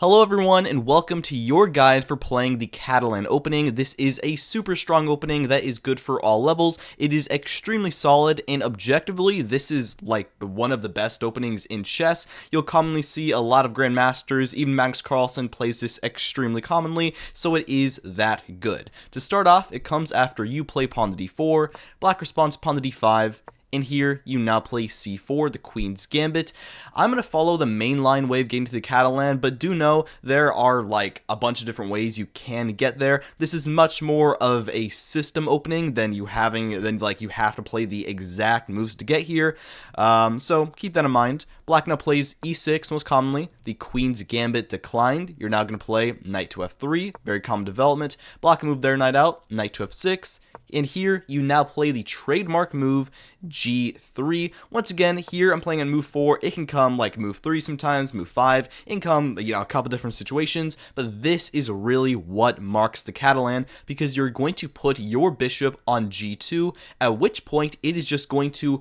Hello everyone and welcome to your guide for playing the Catalan opening. This is a super strong opening that is good for all levels. It is extremely solid and objectively this is like one of the best openings in chess. You'll commonly see a lot of grandmasters, even Magnus Carlsen plays this extremely commonly, so it is that good. To start off, it comes after you play pawn to d4, black responds pawn to d5, and here you now play c4, the Queen's Gambit. I'm going to follow the mainline way of getting to the Catalan, but do know there are like a bunch of different ways you can get there. This is much more of a system opening than you have to play the exact moves to get here. So keep that in mind. Black now plays e6 most commonly. The Queen's Gambit declined. You're now going to play knight to f3, very common development. Black can move their knight out, knight to f6. And here, you now play the trademark move, g3. Once again, here I'm playing on move 4. It can come like move 3 sometimes, move 5. It can come, a couple different situations. But this is really what marks the Catalan, because you're going to put your bishop on g2, at which point it is just going to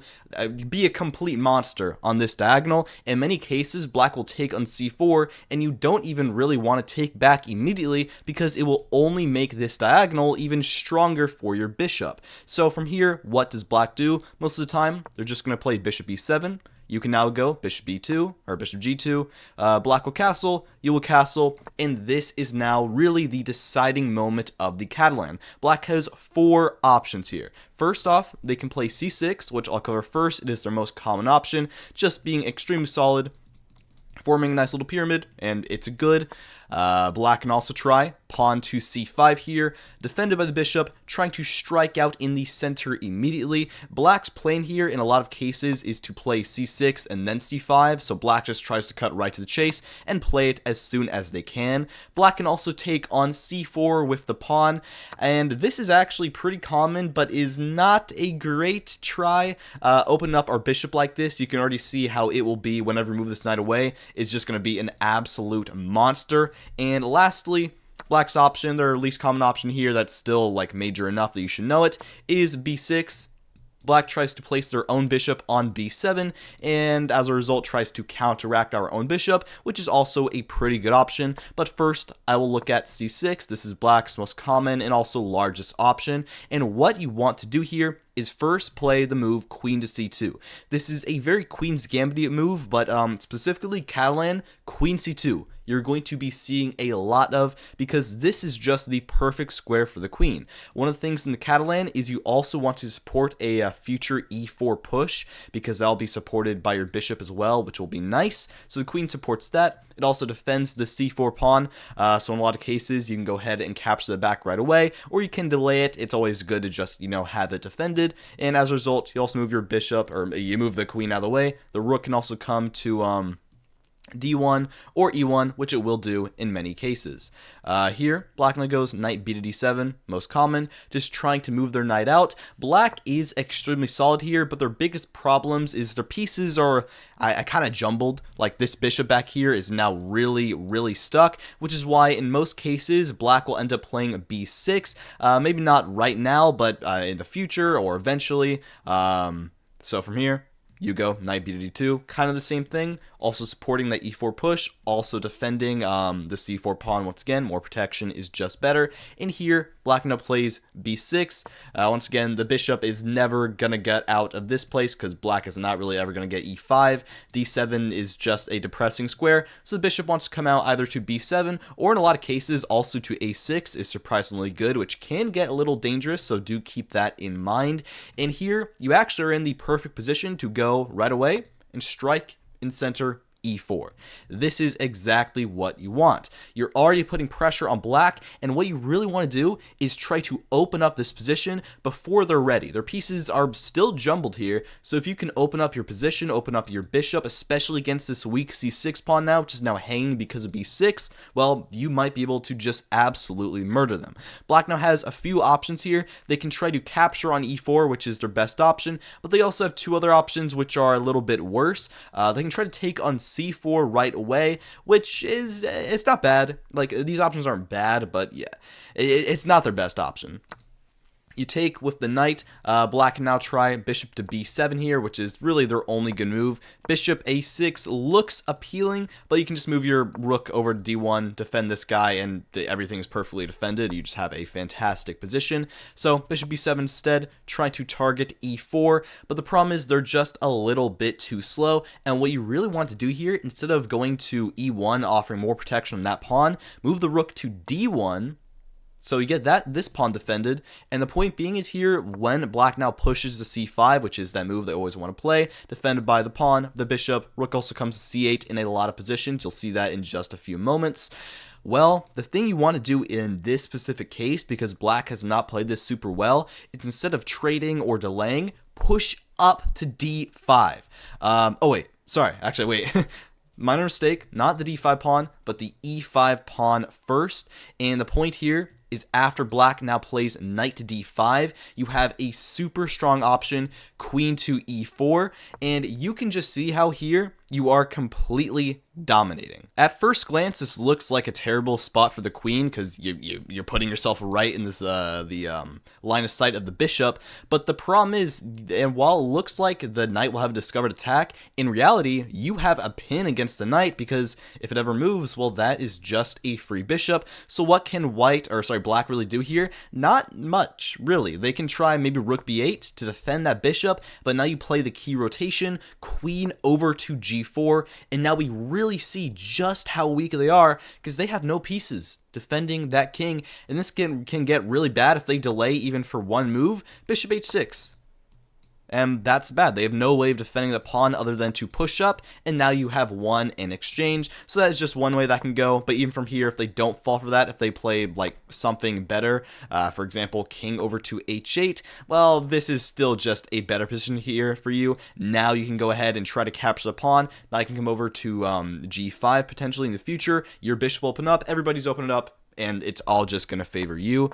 be a complete monster on this diagonal. In many cases, black will take on c4, and you don't even really want to take back immediately, because it will only make this diagonal even stronger for your bishop. So from here, what does black do? Most of the time, they're just going to play bishop e7. You can now go bishop e2 or bishop g2. Black will castle, you will castle, and this is now really the deciding moment of the Catalan. Black has 4 options here. First off, they can play c6, which I'll cover first. It is their most common option, just being extremely solid, forming a nice little pyramid, and it's good. Black can also try pawn to c5 here, defended by the bishop, trying to strike out in the center immediately. Black's plan here in a lot of cases is to play c6 and then c5, so black just tries to cut right to the chase and play it as soon as they can. Black can also take on c4 with the pawn, and this is actually pretty common, but is not a great try. Open up our bishop like this, you can already see how it will be whenever we move this knight away. It's just going to be an absolute monster. And lastly, black's option, their least common option here that's still like major enough that you should know it, is b6. Black tries to place their own bishop on b7, and as a result tries to counteract our own bishop, which is also a pretty good option. But first, I will look at c6. This is black's most common and also largest option. And what you want to do here is first play the move queen to c2. This is a very Queen's Gambit move, but specifically Catalan, queen c2. You're going to be seeing a lot of, because this is just the perfect square for the queen. One of the things in the Catalan is you also want to support a future e4 push, because that'll be supported by your bishop as well, which will be nice. So the queen supports that. It also defends the c4 pawn, so in a lot of cases you can go ahead and capture the back right away, or you can delay it. It's always good to just, have it defended, and as a result, you also move your bishop, or you move the queen out of the way. The rook can also come to d1 or e1, which it will do in many cases. Here, black now goes knight b to d7, most common, just trying to move their knight out. Black is extremely solid here, but their biggest problems is their pieces are I kind of jumbled. Like this bishop back here is now really stuck, which is why in most cases black will end up playing a b6. Maybe not right now, but in the future or eventually. So from here, you go knight b to d2, kind of the same thing, also supporting that e4 push, also defending the c4 pawn. Once again, more protection is just better. In here, black now plays b6. Once again, the bishop is never going to get out of this place, because black is not really ever going to get e5. d7 is just a depressing square, so the bishop wants to come out either to b7, or in a lot of cases, also to a6 is surprisingly good, which can get a little dangerous, so do keep that in mind. And here, you actually are in the perfect position to go right away and strike in center e4. This is exactly what you want. You're already putting pressure on black, and what you really want to do is try to open up this position before they're ready. Their pieces are still jumbled here, so if you can open up your position, open up your bishop, especially against this weak c6 pawn now, which is now hanging because of b6, well, you might be able to just absolutely murder them. Black now has a few options here. They can try to capture on e4, which is their best option, but they also have 2 other options which are a little bit worse. They can try to take on c4 right away, which is, it's not bad. Like, these options aren't bad, but yeah, it's not their best option. You take with the knight. Black can now try bishop to b7 here, which is really their only good move. Bishop a6 looks appealing, but you can just move your rook over to d1, defend this guy, and everything's perfectly defended. You just have a fantastic position. So bishop b7 instead, try to target e4, but the problem is they're just a little bit too slow, and what you really want to do here, instead of going to e1, offering more protection on that pawn, move the rook to d1, so you get this pawn defended, and the point being is here, when black now pushes to c5, which is that move they always want to play, defended by the pawn, the bishop, rook also comes to c8 in a lot of positions. You'll see that in just a few moments. Well, the thing you want to do in this specific case, because black has not played this super well, is instead of trading or delaying, push up to d5. Oh wait, sorry, actually wait. Minor mistake, not the d5 pawn, but the e5 pawn first, and the point here is after black now plays knight to d5, you have a super strong option, queen to e4, and you can just see how here you are completely dominating. At first glance, this looks like a terrible spot for the queen because you're putting yourself right in this line of sight of the bishop, but the problem is, and while it looks like the knight will have a discovered attack, in reality, you have a pin against the knight because if it ever moves, well, that is just a free bishop. So what can black really do here? Not much, really. They can try maybe rook b8 to defend that bishop, but now you play the key rotation, queen over to g4, and now we really see just how weak they are because they have no pieces defending that king, and this can get really bad if they delay even for one move. Bishop h6. And that's bad. They have no way of defending the pawn other than to push up, and now you have one in exchange. So that is just one way that can go, but even from here, if they don't fall for that, if they play like something better, for example, king over to h8, well, this is still just a better position here for you. Now you can go ahead and try to capture the pawn. Now I can come over to g5 potentially in the future. Your bishop will open up, everybody's opening up, and it's all just going to favor you.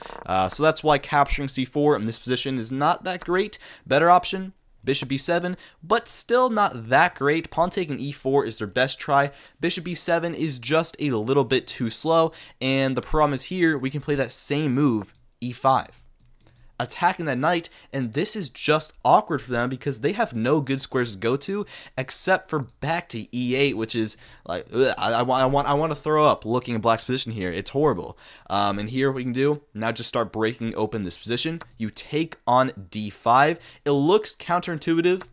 So that's why capturing c4 in this position is not that great. Better option, bishop b7, but still not that great. Pawn taking e4 is their best try. Bishop b7 is just a little bit too slow, and the problem is here, we can play that same move, e5. Attacking that knight, and this is just awkward for them because they have no good squares to go to except for back to e8, which is like I want to throw up looking at black's position here. It's horrible. And here what we can do now, just start breaking open this position. You take on d5. It looks counterintuitive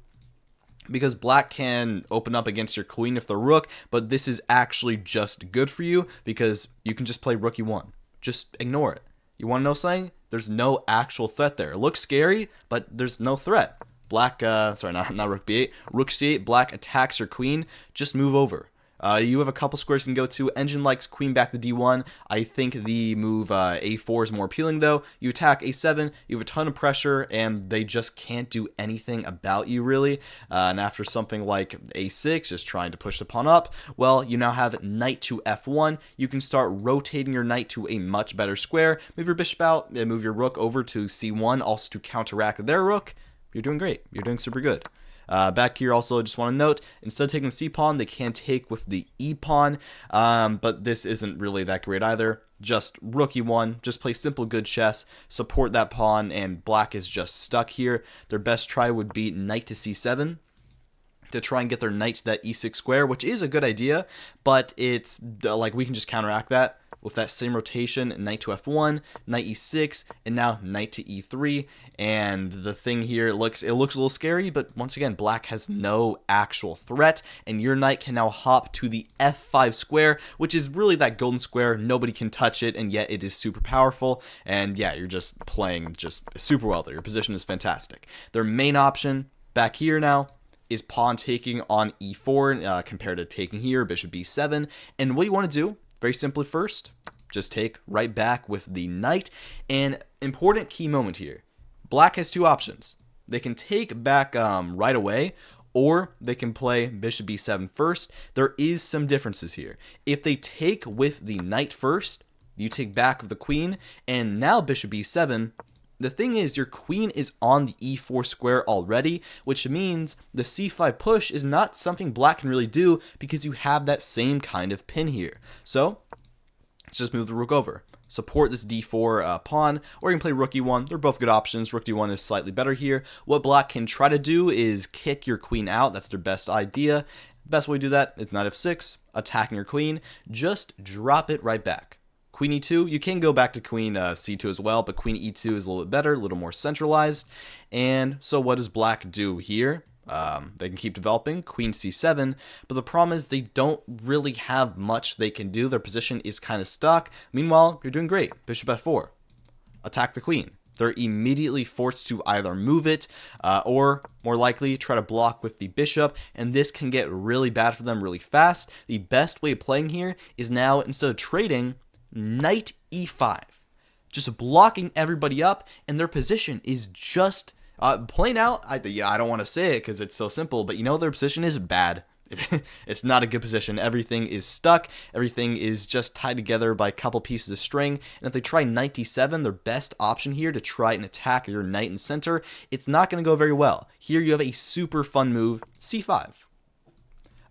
because black can open up against your queen if they're rook, but this is actually just good for you because you can just play rook e1. Just ignore it. You want to know something? There's no actual threat there. It looks scary, but there's no threat. Black, not rook b8, rook c8, black attacks your queen, just move over. You have a couple squares you can go to. Engine likes queen back to d1. I think the move a4 is more appealing though. You attack a7, you have a ton of pressure, and they just can't do anything about you really. And after something like a6, just trying to push the pawn up, well, you now have knight to f1. You can start rotating your knight to a much better square. Move your bishop out, and move your rook over to c1, also to counteract their rook. You're doing great. You're doing super good. Back here also, I just want to note, instead of taking the c-pawn, they can take with the e-pawn, but this isn't really that great either. Just rook e1, just play simple good chess, support that pawn, and black is just stuck here. Their best try would be knight to c7 to try and get their knight to that e6 square, which is a good idea, but it's like we can just counteract that with that same rotation, knight to f1, knight e6, and now knight to e3. And the thing here, it looks a little scary, but once again, black has no actual threat, and your knight can now hop to the f5 square, which is really that golden square. Nobody can touch it, and yet it is super powerful. And yeah, you're just playing just super well there. Your position is fantastic. Their main option back here now is pawn taking on e4 compared to taking here, bishop b7. And what you want to do, very simply first, just take right back with the knight. And important key moment here, black has two options. They can take back right away, or they can play bishop b7 first. There is some differences here. If they take with the knight first, you take back with the queen, and now bishop b7, the thing is, your queen is on the e4 square already, which means the c5 push is not something black can really do because you have that same kind of pin here. So, let's just move the rook over. support this d4 pawn, or you can play rook e1. They're both good options. Rook d1 is slightly better here. What black can try to do is kick your queen out. That's their best idea. Best way to do that is knight f6, attacking your queen. Just drop it right back. Queen e2, you can go back to queen c2 as well, but queen e2 is a little bit better, a little more centralized. And so what does black do here? They can keep developing, queen c7, but the problem is they don't really have much they can do. Their position is kind of stuck. Meanwhile, you're doing great. Bishop f4. Attack the queen. They're immediately forced to either move it or, more likely, try to block with the bishop, and this can get really bad for them really fast. The best way of playing here is now, instead of trading, knight e5. Just blocking everybody up, and their position is just plain out. I don't want to say it because it's so simple, but you know their position is bad. It's not a good position. Everything is stuck. Everything is just tied together by a couple pieces of string. And if they try knight d7, their best option here to try and attack your knight in center, it's not going to go very well. Here you have a super fun move, c5.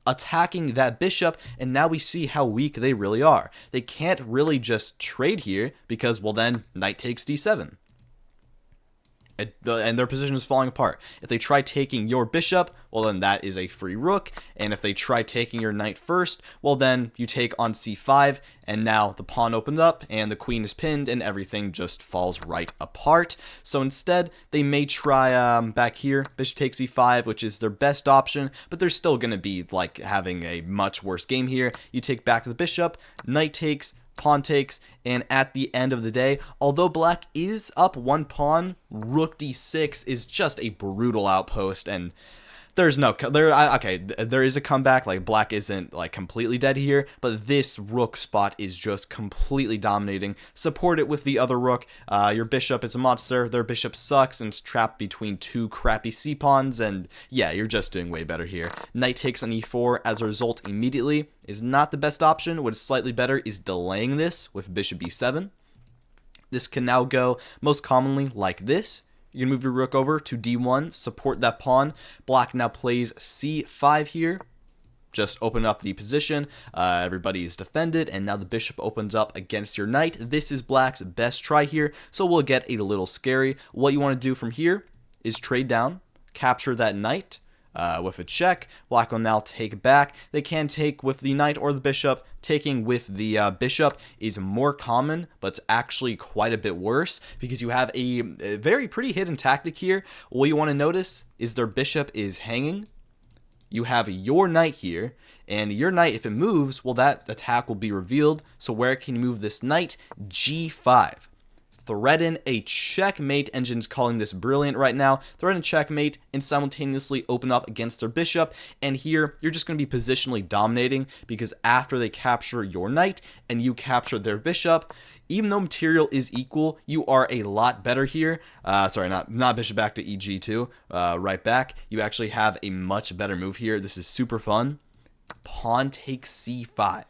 Attacking that bishop, and now we see how weak they really are. They can't really just trade here because, well, then knight takes d7. And their position is falling apart. If they try taking your bishop, well, then that is a free rook. And if they try taking your knight first, well, then you take on c5, and now the pawn opens up, and the queen is pinned, and everything just falls right apart. So instead, they may try back here, bishop takes e5, which is their best option, but they're still going to be like having a much worse game here. You take back the bishop, knight takes, pawn takes, and at the end of the day, although black is up one pawn, rook d6 is just a brutal outpost, and there's no there is a comeback. Like, black isn't like completely dead here, but this rook spot is just completely dominating. Support it with the other rook. Your bishop is a monster. Their bishop sucks and it's trapped between two crappy c pawns, and yeah, you're just doing way better here. Knight takes on e4 as a result immediately is not the best option. What is slightly better is delaying this with bishop b7. This can now go most commonly like this. You can move your rook over to d1, support that pawn. Black now plays c5 here. Just open up the position. Everybody is defended, and now the bishop opens up against your knight. This is black's best try here, so we'll get a little scary. What you want to do from here is trade down, capture that knight. With a check, black will now take back. They can take with the knight or the bishop. Taking with the bishop is more common, but it's actually quite a bit worse because you have a very pretty hidden tactic here. What you want to notice is their bishop is hanging. You have your knight here, and your knight, if it moves, well, that attack will be revealed. So where can you move this knight? G5. Threaten a checkmate. Engine's calling this brilliant right now. Threaten checkmate and simultaneously open up against their bishop. And here, you're just going to be positionally dominating because after they capture your knight and you capture their bishop, even though material is equal, you are a lot better here. Sorry, not bishop back to eg2, right back. You actually have a much better move here. This is super fun. Pawn takes c5.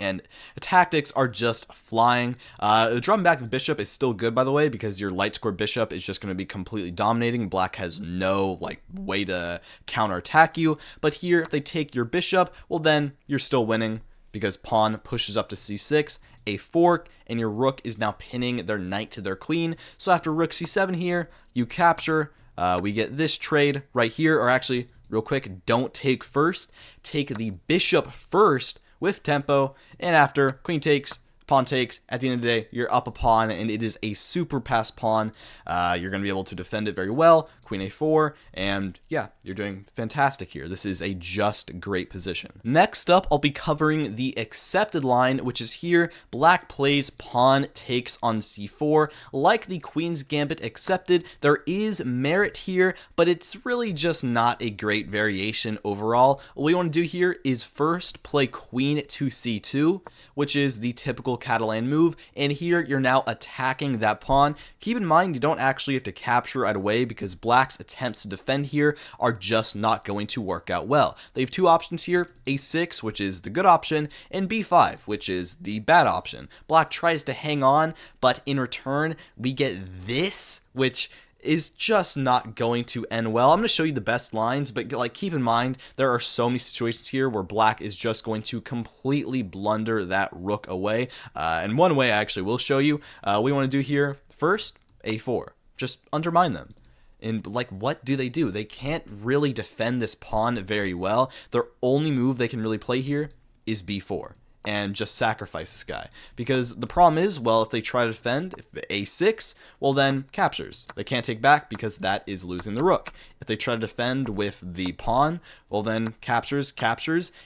And the tactics are just flying. Dropping back the bishop is still good, by the way, because your light square bishop is just going to be completely dominating. Black has no way to counterattack you. But here, if they take your bishop, well, then you're still winning because pawn pushes up to c6, a fork, and your rook is now pinning their knight to their queen. So after rook c7 here, you capture. We get this trade right here, or actually, real quick, don't take first. Take the bishop first with tempo, and after queen takes, pawn takes, at the end of the day, you're up a pawn, and it is a super passed pawn. You're going to be able to defend it very well. Queen a4, and yeah, you're doing fantastic here. This is a just great position. Next up, I'll be covering the accepted line, which is here. Black plays pawn takes on c4. Like the Queen's Gambit accepted, there is merit here, but it's really just not a great variation overall. What we want to do here is first play queen to c2, which is the typical Catalan move, and here you're now attacking that pawn. Keep in mind, you don't actually have to capture right away because Black's attempts to defend here are just not going to work out well. They have two options here, a6, which is the good option, and b5, which is the bad option. Black tries to hang on, but in return, we get this, which is just not going to end well. I'm going to show you the best lines, but like keep in mind there are so many situations here where black is just going to completely blunder that rook away. And one way I actually will show you, we want to do here first a4, just undermine them. And like, what do? They can't really defend this pawn very well. Their only move they can really play here is b4 and just sacrifice this guy. Because the problem is, well, if they try to defend, if a6, well then captures. They can't take back because that is losing the rook. If they try to defend with the pawn, well then captures,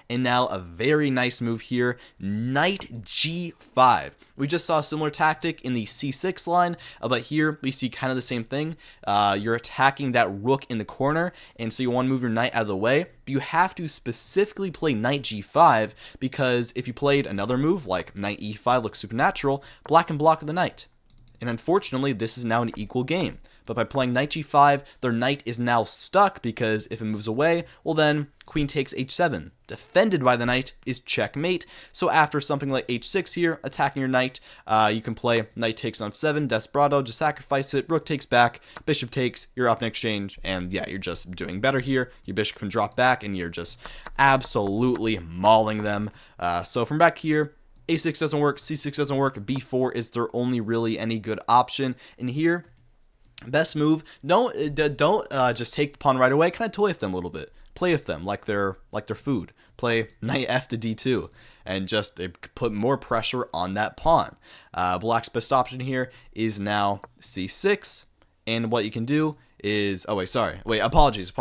and now a very nice move here, knight g5. We just saw a similar tactic in the c6 line, but here we see kind of the same thing. You're attacking that rook in the corner, and so you want to move your knight out of the way, but you have to specifically play knight g5, because if you played another move like knight e5 looks supernatural, black can block the knight. And unfortunately, this is now an equal game. But by playing knight g5, their knight is now stuck, because if it moves away, well then queen takes h7. Defended by the knight is checkmate. So after something like h6 here, attacking your knight, you can play knight takes on f7, desperado, just sacrifice it, rook takes back, bishop takes, you're up in exchange, and yeah, you're just doing better here. Your bishop can drop back, and you're just absolutely mauling them. So from back here, a6 doesn't work, c6 doesn't work, b4 is their only really any good option. And here, best move, don't just take the pawn right away. Kind of toy with them a little bit. Play with them like they're food. Play knight f to d2 and just put more pressure on that pawn. Black's best option here is now c6, and what you can do is, apologies.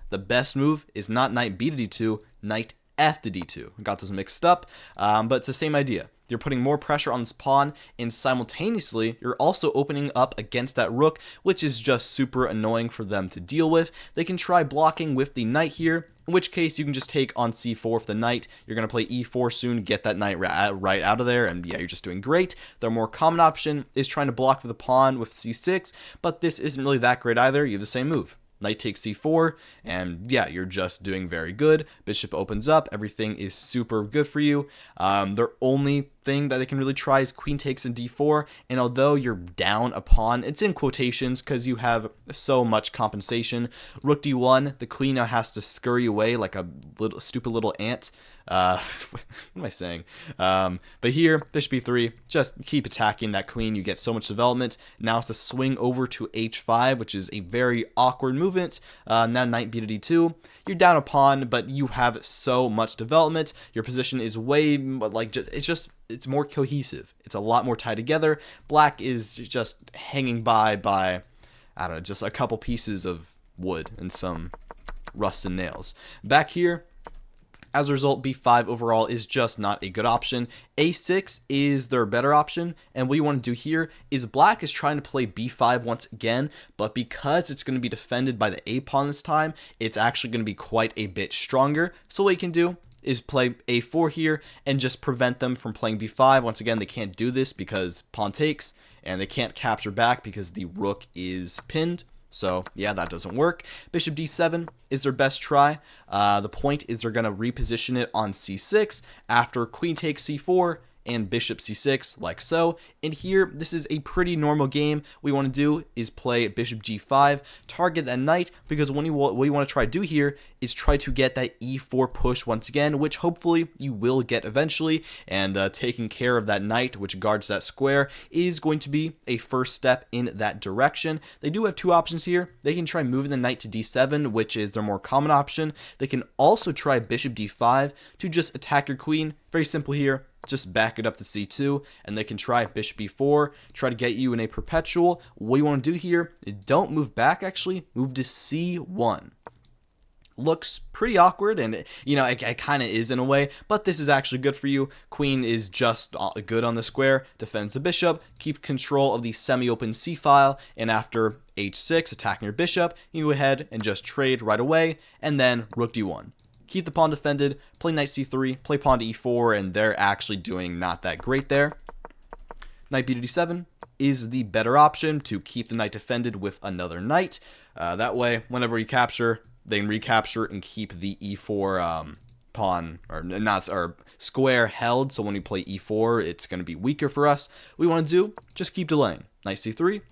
The best move is not knight b to d2, knight f to d2. Got those mixed up, but it's the same idea. You're putting more pressure on this pawn, and simultaneously, you're also opening up against that rook, which is just super annoying for them to deal with. They can try blocking with the knight here, in which case you can just take on c4 for the knight. You're going to play e4 soon, get that knight right out of there, and yeah, you're just doing great. Their more common option is trying to block for the pawn with c6, but this isn't really that great either. You have the same move. Knight takes c4, and yeah, you're just doing very good. Bishop opens up, everything is super good for you. Their only thing that they can really try is queen takes in d4, and although you're down a pawn, it's in quotations because you have so much compensation. Rook d1, the queen now has to scurry away like a stupid little ant. What am I saying? But here, bishop b3, just keep attacking that queen. You get so much development. Now it's to swing over to h5, which is a very awkward movement. Now knight b to d2. You're down a pawn, but you have so much development. Your position is way, like, it's more cohesive. It's a lot more tied together. Black is just hanging by, I don't know, just a couple pieces of wood and some rusted nails. Back here, as a result, b5 overall is just not a good option. a6 is their better option, and what you want to do here is black is trying to play b5 once again, but because it's going to be defended by the a pawn this time, it's actually going to be quite a bit stronger. So what you can do is play a4 here and just prevent them from playing b5. Once again, they can't do this because pawn takes, and they can't capture back because the rook is pinned. So yeah, that doesn't work. Bishop d7 is their best try. The point is they're going to reposition it on c6 after queen takes c4 and bishop c6, like so. And here, this is a pretty normal game. What you want to do is play bishop g5, target that knight, because what you want to try to do here is try to get that e4 push once again, which hopefully you will get eventually, and taking care of that knight, which guards that square, is going to be a first step in that direction. They do have two options here. They can try moving the knight to d7, which is their more common option. They can also try bishop d5 to just attack your queen. Very simple here. Just back it up to c2, and they can try bishop b4, try to get you in a perpetual. What you want to do here, don't move back, actually, move to c1. Looks pretty awkward, and you know, it kind of is in a way, but this is actually good for you. Queen is just good on the square, defends the bishop, keep control of the semi-open c file, and after h6, attacking your bishop, you go ahead and just trade right away, and then rook d1. Keep the pawn defended, play knight c3, play pawn to e4, and they're actually doing not that great there. Knight b to d7 is the better option to keep the knight defended with another knight. That way, whenever you capture, they can recapture and keep the e4 pawn or square held. So when we play e4, it's going to be weaker for us. What we want to do, just keep delaying. Knight c3,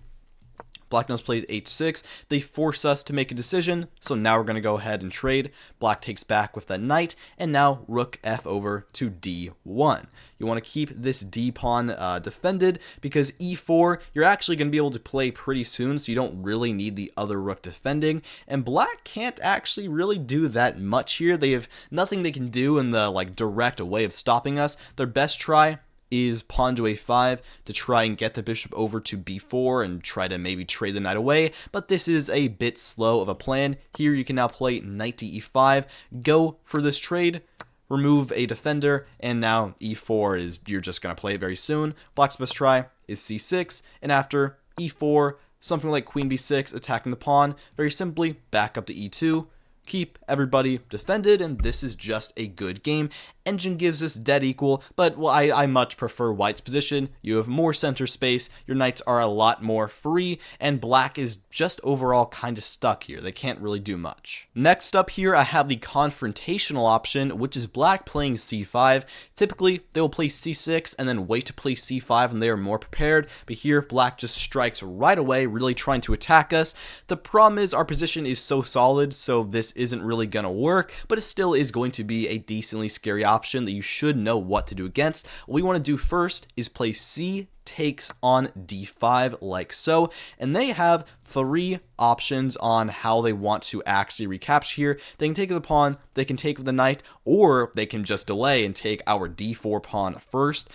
Black knows plays h6. They force us to make a decision, so now we're going to go ahead and trade. Black takes back with that knight, and now rook f over to d1. You want to keep this d pawn defended, because e4 you're actually going to be able to play pretty soon, so you don't really need the other rook defending. And black can't actually really do that much here. They have nothing they can do in the direct way of stopping us. Their best try is pawn to a5 to try and get the bishop over to b4 and try to maybe trade the knight away, but this is a bit slow of a plan. Here you can now play knight to e5, go for this trade, remove a defender, and now e4 is, you're just going to play it very soon. Black's best try is c6, and after e4, something like queen b6, attacking the pawn, very simply back up to e2, keep everybody defended, and this is just a good game. Engine gives us dead equal, but well, I much prefer white's position. You have more center space, your knights are a lot more free, and black is just overall kind of stuck here. They can't really do much. Next up here, I have the confrontational option, which is black playing c5. Typically, they will play c6 and then wait to play c5 when they are more prepared, but here, black just strikes right away, really trying to attack us. The problem is our position is so solid, so this isn't really going to work, but it still is going to be a decently scary option that you should know what to do against. What we want to do first is play c takes on d5 like so, and they have 3 options on how they want to actually recapture here. They can take the pawn, they can take the knight, or they can just delay and take our d4 pawn first.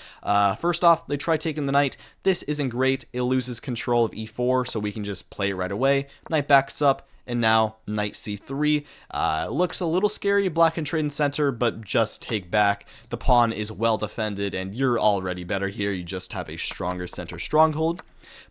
First off, they try taking the knight. This isn't great. It loses control of e4, so we can just play it right away. Knight backs up, and now knight c3 looks a little scary. Black can trade in center, but just take back. The pawn is well defended, and you're already better here. You just have a stronger center stronghold.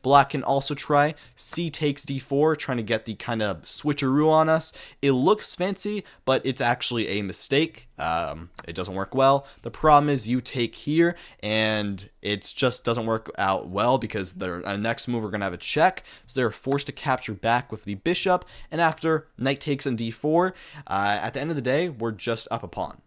Black can also try c takes d4, trying to get the kind of switcheroo on us. It looks fancy, but it's actually a mistake. It doesn't work well. The problem is you take here, and it just doesn't work out well because their next move we're going to have a check. So they're forced to capture back with the bishop, and after knight takes on d4, at the end of the day, we're just up a pawn.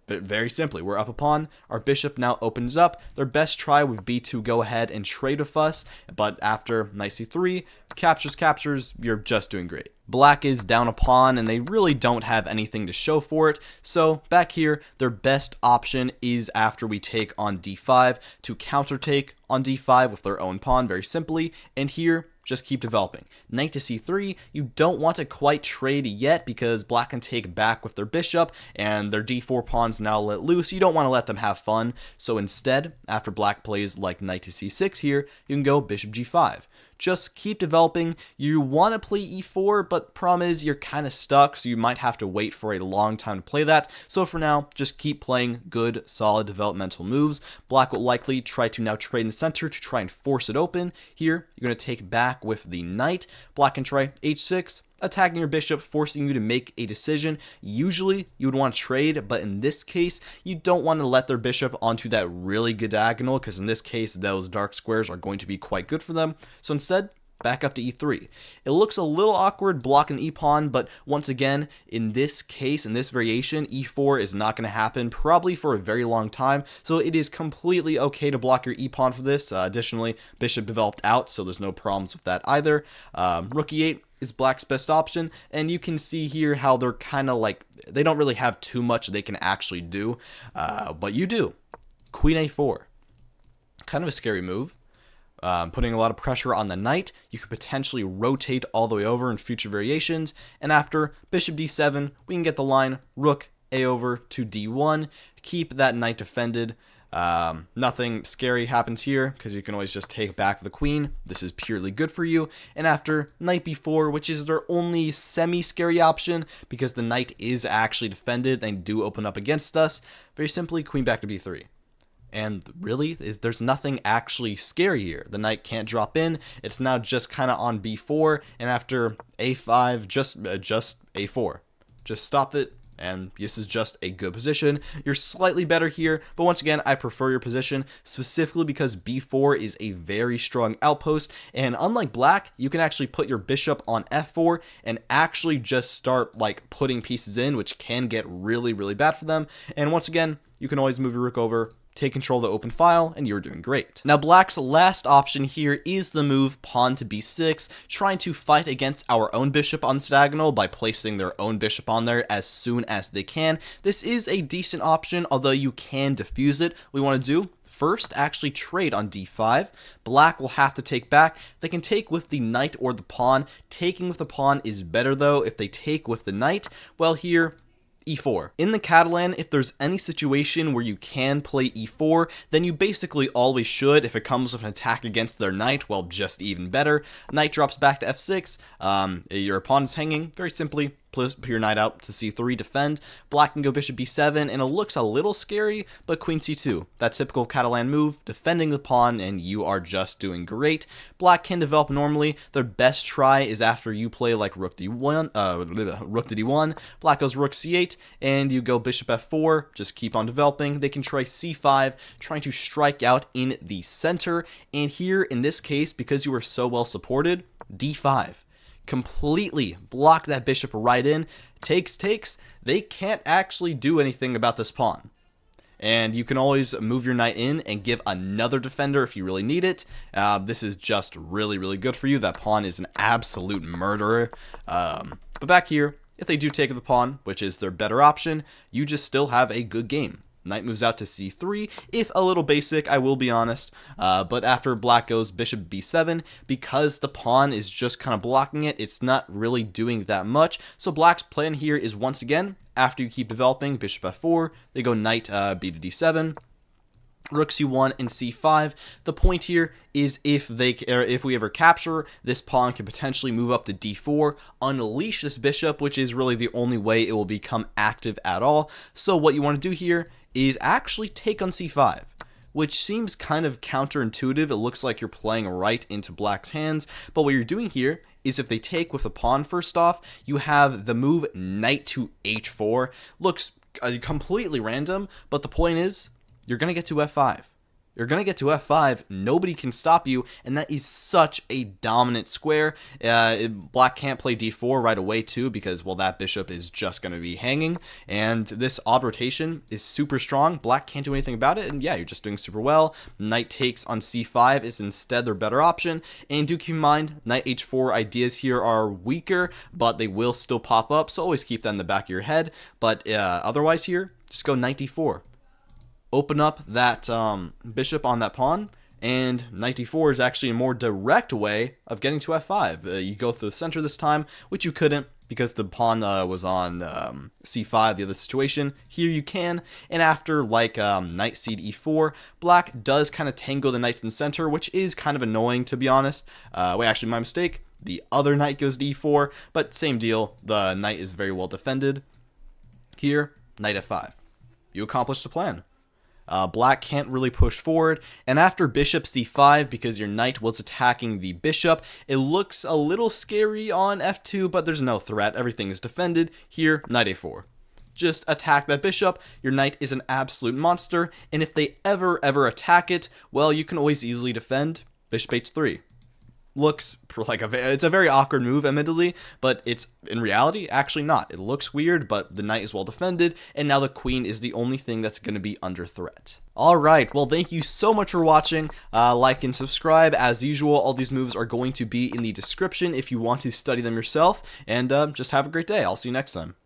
But very simply, we're up a pawn. Our bishop now opens up. Their best try would be to go ahead and trade with us, but after knight c3, captures, you're just doing great. Black is down a pawn, and they really don't have anything to show for it. So back here, their best option is after we take on d5 to counter take on d5 with their own pawn, very simply. And here, just keep developing. Knight to c3, you don't want to quite trade yet because black can take back with their bishop and their d4 pawn's now let loose. You don't want to let them have fun. So instead, after black plays like knight to c6 here, you can go bishop g5. Just keep developing. You want to play e4, but problem is you're kind of stuck, so you might have to wait for a long time to play that. So for now, just keep playing good, solid developmental moves. Black will likely try to now trade in the center to try and force it open. Here, you're going to take back with the knight. Black can try h6. Attacking your bishop, forcing you to make a decision. Usually you would want to trade, but in this case you don't want to let their bishop onto that really good diagonal, because in this case those dark squares are going to be quite good for them. So instead, back up to e3. It looks a little awkward blocking the e-pawn, but once again, in this case, in this variation, e4 is not going to happen probably for a very long time, so it is completely okay to block your e-pawn for this. Additionally, bishop developed out, so there's no problems with that either. Rook e8 is black's best option, and you can see here how they're kind of like, they don't really have too much they can actually do, but you do. Queen a4, kind of a scary move. Putting a lot of pressure on the knight. You could potentially rotate all the way over in future variations, and after bishop d7, we can get the line rook a over to d1, keep that knight defended. Nothing scary happens here because you can always just take back the queen. This is purely good for you. And after knight b4, which is their only semi-scary option because the knight is actually defended, they do open up against us. Very simply, queen back to b3. And really, there's nothing actually scary here. The knight can't drop in. It's now just kind of on b4, and after a5, just a4. Just stop it. And this is just a good position. You're slightly better here, but once again, I prefer your position, specifically because b4 is a very strong outpost, and unlike black, you can actually put your bishop on f4 and actually just start like putting pieces in, which can get really, really bad for them. And once again, you can always move your rook over take control of the open file, and you're doing great. Now black's last option here is the move pawn to b6, trying to fight against our own bishop on this diagonal by placing their own bishop on there as soon as they can. This is a decent option, although you can defuse it. What we want to do first, actually trade on d5. Black will have to take back. They can take with the knight or the pawn. Taking with the pawn is better though. If they take with the knight, well here, e4. In the Catalan, if there's any situation where you can play e4, then you basically always should. If it comes with an attack against their knight, well, just even better. Knight drops back to f6. Your opponent's hanging. Very simply, put your knight out to c3, defend. Black can go bishop b7, and it looks a little scary, but queen c2. That typical Catalan move, defending the pawn, and you are just doing great. Black can develop normally. Their best try is after you play like rook d1, rook to d1. Black goes rook c8, and you go bishop f4. Just keep on developing. They can try c5, trying to strike out in the center. And here, in this case, because you were so well supported, d5. Completely block that bishop right in. Takes. They can't actually do anything about this pawn. And you can always move your knight in and give another defender if you really need it. This is just really, really good for you. That pawn is an absolute murderer. But back here, if they do take the pawn, which is their better option, you just still have a good game. Knight moves out to c3, if a little basic, I will be honest, but after black goes bishop b7, because the pawn is just kind of blocking it, it's not really doing that much. So black's plan here is, once again, after you keep developing, bishop f4, they go knight b to d7, rook c1 and c5. The point here is if we ever capture, this pawn can potentially move up to d4, unleash this bishop, which is really the only way it will become active at all. So what you want to do here is actually take on c5, which seems kind of counterintuitive. It looks like you're playing right into black's hands, but what you're doing here is if they take with a pawn first off, you have the move knight to h4. Looks completely random, but the point is, you're going to get to f5. You're going to get to f5, nobody can stop you, and that is such a dominant square. Black can't play d4 right away too, because, well, that bishop is just going to be hanging, and this odd rotation is super strong. Black can't do anything about it, and yeah, you're just doing super well. Knight takes on c5 is instead their better option, and do keep in mind, knight h4 ideas here are weaker, but they will still pop up, so always keep that in the back of your head. But otherwise here, just go knight d4. Open up that bishop on that pawn, and knight d4 is actually a more direct way of getting to f5. You go through the center this time, which you couldn't because the pawn was on c5, the other situation. Here you can, and after like knight c to e4, black does kind of tango the knights in the center, which is kind of annoying, to be honest. Wait, actually, my mistake. The other knight goes to e4, but same deal. The knight is very well defended. Here, knight f5. You accomplished the plan. Black can't really push forward, and after bishop c5, because your knight was attacking the bishop, it looks a little scary on f2, but there's no threat. Everything is defended. Here, knight a4. Just attack that bishop. Your knight is an absolute monster, and if they ever attack it, well, you can always easily defend. Bishop h3. Looks like it's a very awkward move, admittedly, but it's in reality actually not. It looks weird, but the knight is well defended, and now the queen is the only thing that's going to be under threat. Alright, well, thank you so much for watching. Like and subscribe. As usual, all these moves are going to be in the description if you want to study them yourself, and just have a great day. I'll see you next time.